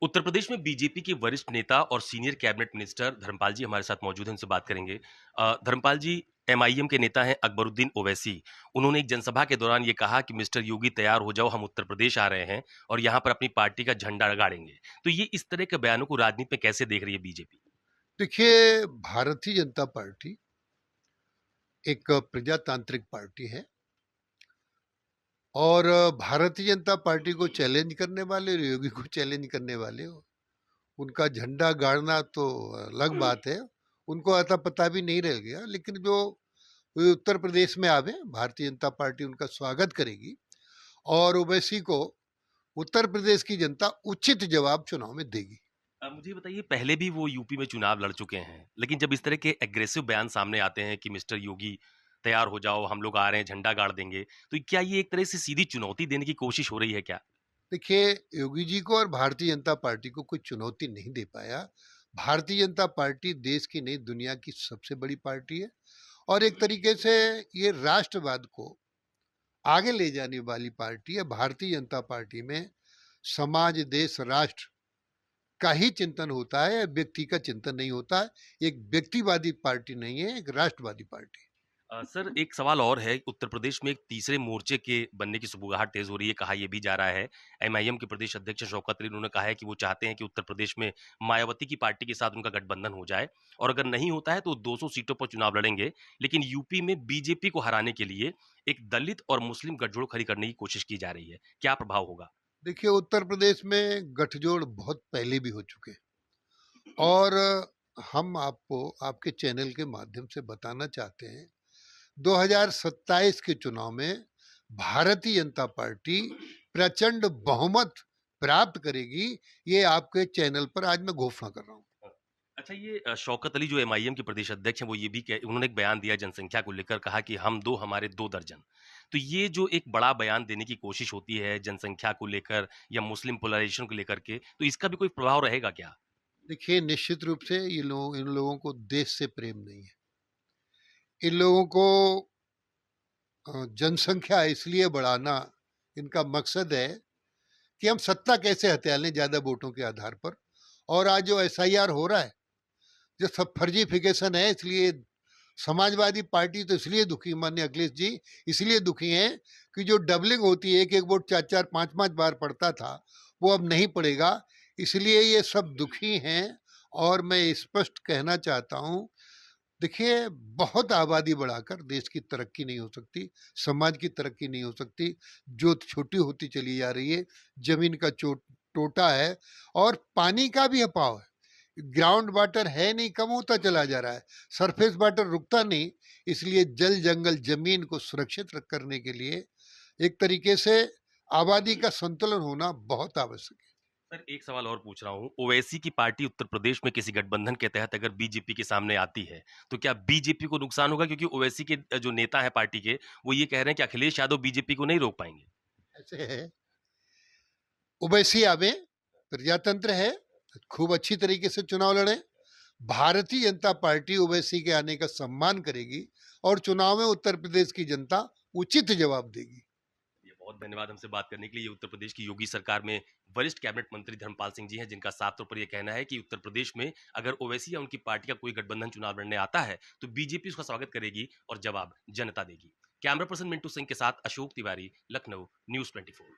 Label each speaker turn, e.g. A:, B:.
A: उत्तर प्रदेश में बीजेपी के वरिष्ठ नेता और सीनियर कैबिनेट मिनिस्टर धर्मपाल जी हमारे साथ मौजूद हैं, उनसे बात करेंगे। धर्मपाल जी, एमआईएम के नेता हैं अकबरुद्दीन ओवैसी। उन्होंने एक जनसभा के दौरान ये कहा कि मिस्टर योगी तैयार हो जाओ, हम उत्तर प्रदेश आ रहे हैं और यहाँ पर अपनी पार्टी का झंडा गाड़ेंगे। तो ये इस तरह के बयानों को राजनीति में कैसे देख रही है बीजेपी?
B: देखिए, भारतीय जनता पार्टी एक प्रजातांत्रिक पार्टी है और भारतीय जनता पार्टी को चैलेंज करने वाले और योगी को चैलेंज करने वाले हो उनका झंडा गाड़ना तो अलग बात है। उनको अता पता भी नहीं रह गया, लेकिन जो वे उत्तर प्रदेश में आवे, भारतीय जनता पार्टी उनका स्वागत करेगी और ओवैसी को उत्तर प्रदेश की जनता उचित जवाब चुनाव में देगी।
A: मुझे बताइए, पहले भी वो यूपी में चुनाव लड़ चुके हैं, लेकिन जब इस तरह के एग्रेसिव बयान सामने आते हैं कि मिस्टर योगी तैयार हो जाओ, हम लोग आ रहे हैं, झंडा गाड़ देंगे, तो क्या ये एक तरह से सीधी चुनौती देने की कोशिश हो रही है क्या?
B: देखिए, योगी जी को और भारतीय जनता पार्टी को कोई चुनौती नहीं दे पाया। भारतीय जनता पार्टी देश की नहीं, दुनिया की सबसे बड़ी पार्टी है और एक तरीके से ये राष्ट्रवाद को आगे ले जाने वाली पार्टी है। भारतीय जनता पार्टी में समाज, देश, राष्ट्र का ही चिंतन होता है, व्यक्ति का चिंतन नहीं होता है। एक व्यक्तिवादी पार्टी नहीं है, एक राष्ट्रवादी पार्टी है।
A: सर, एक सवाल और है। उत्तर प्रदेश में एक तीसरे मोर्चे के बनने की सुगबुगाहट तेज हो रही है। कहा यह भी जा रहा है, एमआईएम के प्रदेश अध्यक्ष शौकत अली, उन्होंने कहा है कि वो चाहते हैं कि उत्तर प्रदेश में मायावती की पार्टी के साथ उनका गठबंधन हो जाए और अगर नहीं होता है तो 200 सीटों पर चुनाव लड़ेंगे। लेकिन यूपी में बीजेपी को हराने के लिए एक दलित और मुस्लिम गठजोड़ खड़ी करने की कोशिश की जा रही है। क्या प्रभाव होगा?
B: देखिए, उत्तर प्रदेश में गठजोड़ बहुत पहले भी हो चुके हैं और हम आपको आपके चैनल के माध्यम से बताना चाहते हैं, 2027 के चुनाव में भारतीय जनता पार्टी प्रचंड बहुमत प्राप्त करेगी। ये आपके चैनल पर आज मैं घोषणा कर रहा हूँ।
A: अच्छा, ये शौकत अली जो एमआईएम के प्रदेश अध्यक्ष हैं, वो ये भी कह उन्होंने एक बयान दिया जनसंख्या को लेकर, कहा कि हम दो हमारे दो दर्जन। तो ये जो एक बड़ा बयान देने की कोशिश होती है जनसंख्या को लेकर या मुस्लिम पोलराइजेशन को लेकर के, तो इसका भी कोई प्रभाव रहेगा क्या?
B: देखिए, निश्चित रूप से इन लोगों को देश से प्रेम नहीं है। इन लोगों को जनसंख्या इसलिए बढ़ाना इनका मकसद है कि हम सत्ता कैसे हथिया लें ज्यादा वोटों के आधार पर। और आज जो एसआईआर हो रहा है, जो सब फर्जीफिकेशन है, इसलिए समाजवादी पार्टी तो इसलिए दुखी, माननीय अखिलेश जी इसलिए दुखी हैं कि जो डबलिंग होती है, एक एक वोट चार चार पांच पांच बार पड़ता था, वो अब नहीं पड़ेगा। इसलिए ये सब दुखी हैं और मैं स्पष्ट कहना चाहता हूं, देखिए, बहुत आबादी बढ़ाकर देश की तरक्की नहीं हो सकती, समाज की तरक्की नहीं हो सकती। जो छोटी होती चली जा रही है, जमीन का टोटा है और पानी का भी अभाव है। ग्राउंड वाटर है नहीं, कम होता चला जा रहा है, सरफेस वाटर रुकता नहीं। इसलिए जल जंगल जमीन को सुरक्षित करने के लिए एक तरीके से आबादी का संतुलन होना बहुत आवश्यक है।
A: सर, एक सवाल और पूछ रहा हूँ। ओवैसी की पार्टी उत्तर प्रदेश में किसी गठबंधन के तहत अगर बीजेपी के सामने आती है, तो क्या बीजेपी को नुकसान होगा? क्योंकि ओवैसी के जो नेता है पार्टी के, वो ये कह रहे हैं कि अखिलेश यादव बीजेपी को नहीं रोक पाएंगे।
B: ऐसे है, ओवैसी आवे, प्रजातंत्र है, खूब अच्छी तरीके से चुनाव लड़े। भारतीय जनता पार्टी ओवैसी के आने का सम्मान करेगी और चुनाव में उत्तर प्रदेश की जनता उचित जवाब देगी।
A: ये बहुत धन्यवाद हमसे बात करने के लिए। ये उत्तर प्रदेश की योगी सरकार में वरिष्ठ कैबिनेट मंत्री धर्मपाल सिंह जी हैं, जिनका साफ तौर पर यह कहना है कि उत्तर प्रदेश में अगर ओवैसी या उनकी पार्टी का कोई गठबंधन चुनाव लड़ने आता है, तो बीजेपी उसका स्वागत करेगी और जवाब जनता देगी। कैमरा पर्सन मिंटू सिंह के साथ अशोक तिवारी, लखनऊ, न्यूज 24।